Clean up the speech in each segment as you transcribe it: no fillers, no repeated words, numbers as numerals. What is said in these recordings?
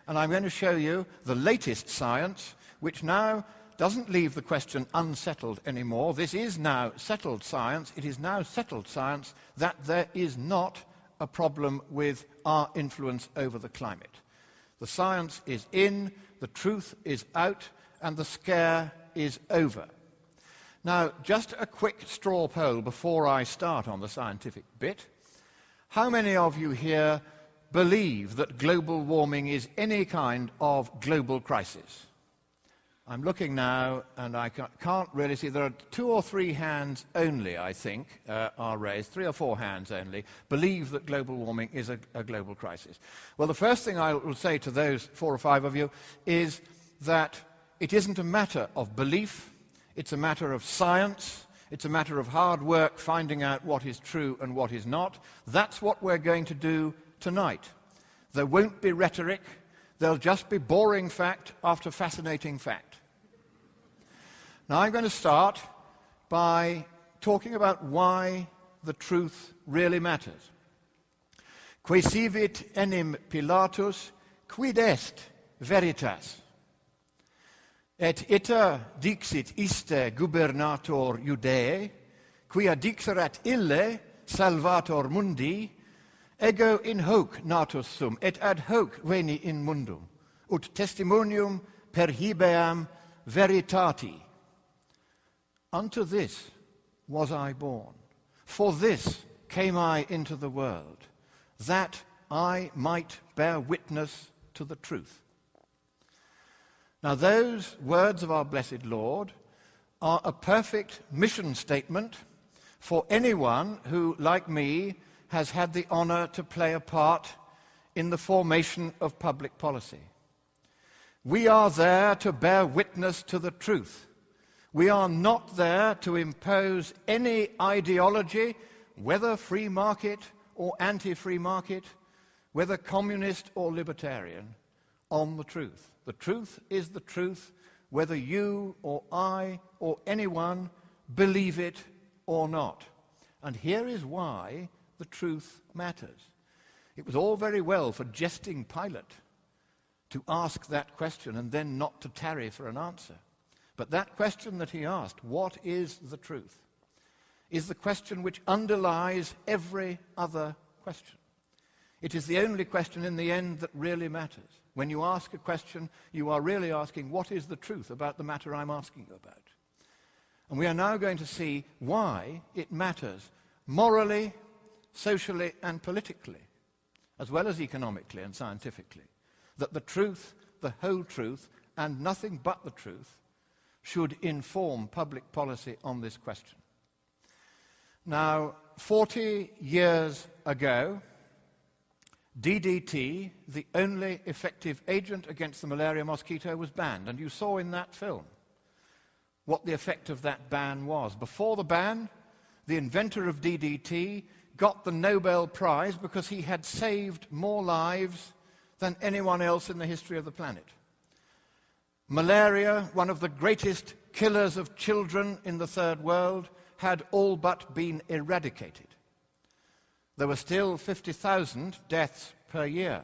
And I'm going to show you the latest science, which now doesn't leave the question unsettled anymore. This is now settled science. It is now settled science that there is not a problem with our influence over the climate. The science is in, the truth is out, and the scare is over. Now, just a quick straw poll before I start on the scientific bit. How many of you here believe that global warming is any kind of global crisis? I'm looking now, and I can't really see. There are 2 or 3 hands only, I think, are raised. 3 or 4 hands only believe that global warming is a global crisis. Well, the first thing I will say to those 4 or 5 of you is that it isn't a matter of belief. It's a matter of science. It's a matter of hard work finding out what is true and what is not. That's what we're going to do tonight. There won't be rhetoric. There'll just be boring fact after fascinating fact. Now, I'm going to start by talking about why the truth really matters. Quaesivit enim Pilatus, quid est veritas? Et ita dixit iste gubernator Judae, quia dixerat ille salvator mundi, ego in hoc natus sum, et ad hoc veni in mundum, ut testimonium per hibeam veritati. Unto this was I born, for this came I into the world, that I might bear witness to the truth. Now, those words of our blessed Lord are a perfect mission statement for anyone who, like me, has had the honor to play a part in the formation of public policy. We are there to bear witness to the truth. We are not there to impose any ideology, whether free market or anti-free market, whether communist or libertarian, on the truth. The truth is the truth, whether you or I or anyone believe it or not. And here is why the truth matters. It was all very well for jesting Pilate to ask that question and then not to tarry for an answer. But that question that he asked, what is the truth, is the question which underlies every other question. It is the only question in the end that really matters. When you ask a question, you are really asking, what is the truth about the matter I'm asking you about? And we are now going to see why it matters morally, socially, and politically, as well as economically and scientifically, that the truth, the whole truth, and nothing but the truth, should inform public policy on this question. Now, 40 years ago, DDT, the only effective agent against the malaria mosquito, was banned. And you saw in that film what the effect of that ban was. Before the ban, the inventor of DDT got the Nobel Prize because he had saved more lives than anyone else in the history of the planet. Malaria, one of the greatest killers of children in the third world, had all but been eradicated. There were still 50,000 deaths per year.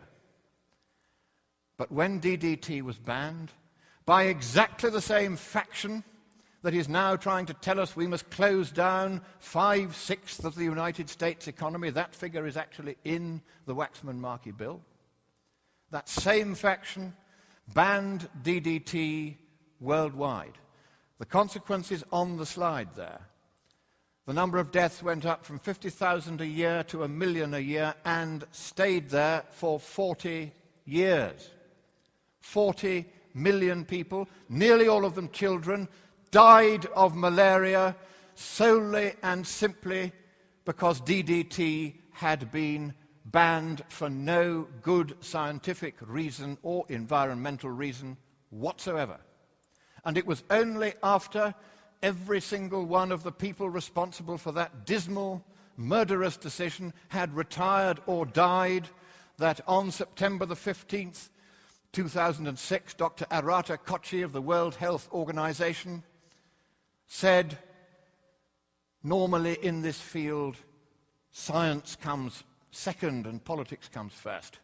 But when DDT was banned, by exactly the same faction that is now trying to tell us we must close down 5/6 of the United States economy, that figure is actually in the Waxman-Markey bill, that same faction banned DDT worldwide. The consequences on the slide there. The number of deaths went up from 50,000 a year to 1 million a year and stayed there for 40 years. 40 million people, nearly all of them children, died of malaria solely and simply because DDT had been banned for no good scientific reason or environmental reason whatsoever. And it was only after every single one of the people responsible for that dismal, murderous decision had retired or died that on September the 15th, 2006, Dr. Arata Kochi of the World Health Organization said, normally in this field, science comes second and politics comes first.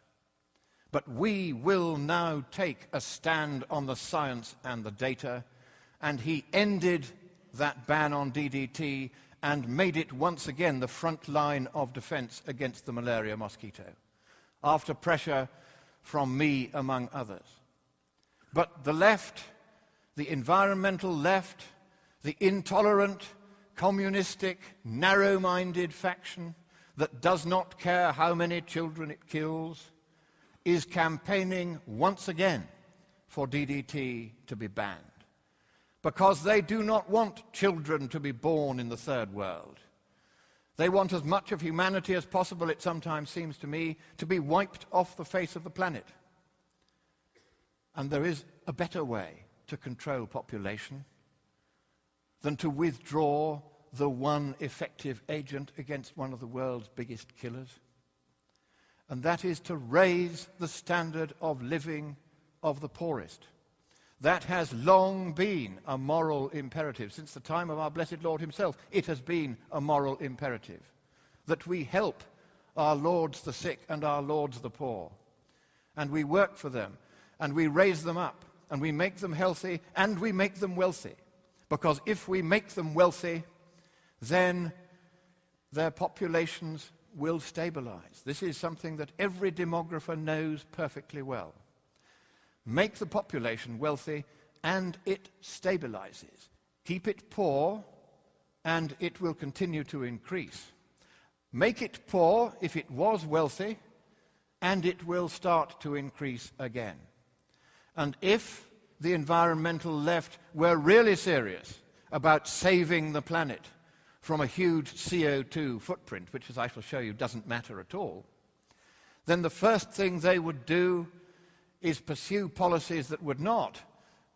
But we will now take a stand on the science and the data, and he ended that ban on DDT and made it once again the front line of defense against the malaria mosquito, after pressure from me, among others. But the left, the environmental left, the intolerant, communistic, narrow-minded faction that does not care how many children it kills, is campaigning once again for DDT to be banned, because they do not want children to be born in the third world. They want as much of humanity as possible, it sometimes seems to me, to be wiped off the face of the planet. And there is a better way to control population than to withdraw the one effective agent against one of the world's biggest killers. And that is to raise the standard of living of the poorest. That has long been a moral imperative. Since the time of our blessed Lord himself, it has been a moral imperative that we help our lords the sick and our lords the poor. And we work for them, and we raise them up, and we make them healthy, and we make them wealthy. Because if we make them wealthy, then their populations will stabilize. This is something that every demographer knows perfectly well. Make the population wealthy, and it stabilizes. Keep it poor, and it will continue to increase. Make it poor if it was wealthy, and it will start to increase again. And if the environmental left were really serious about saving the planet from a huge CO2 footprint, which, as I shall show you, doesn't matter at all, then the first thing they would do is pursue policies that would not,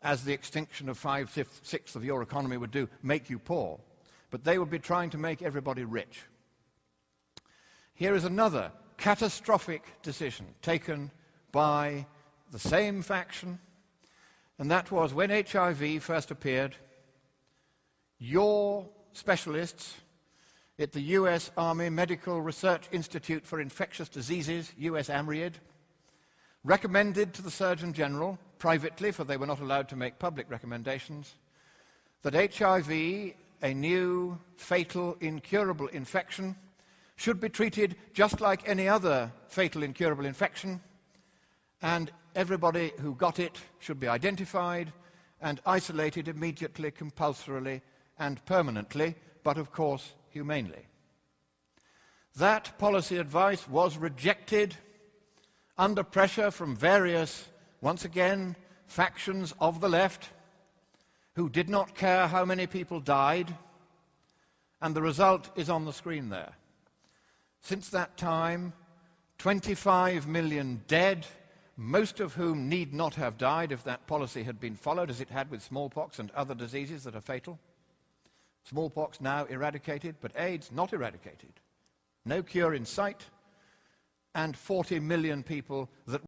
as the extinction of 5/6 of your economy would do, make you poor, but they would be trying to make everybody rich. Here is another catastrophic decision taken by the same faction, and that was when HIV first appeared, your specialists at the US Army Medical Research Institute for Infectious Diseases, US AMRIID, recommended to the Surgeon General, privately, for they were not allowed to make public recommendations, that HIV, a new, fatal, incurable infection, should be treated just like any other fatal, incurable infection, and everybody who got it should be identified and isolated immediately, compulsorily, and permanently, but of course humanely. That policy advice was rejected under pressure from various, once again, factions of the left who did not care how many people died, and the result is on the screen there. Since that time, 25 million dead, most of whom need not have died if that policy had been followed, as it had with smallpox and other diseases that are fatal. Smallpox now eradicated, but AIDS not eradicated. No cure in sight, and 40 million people that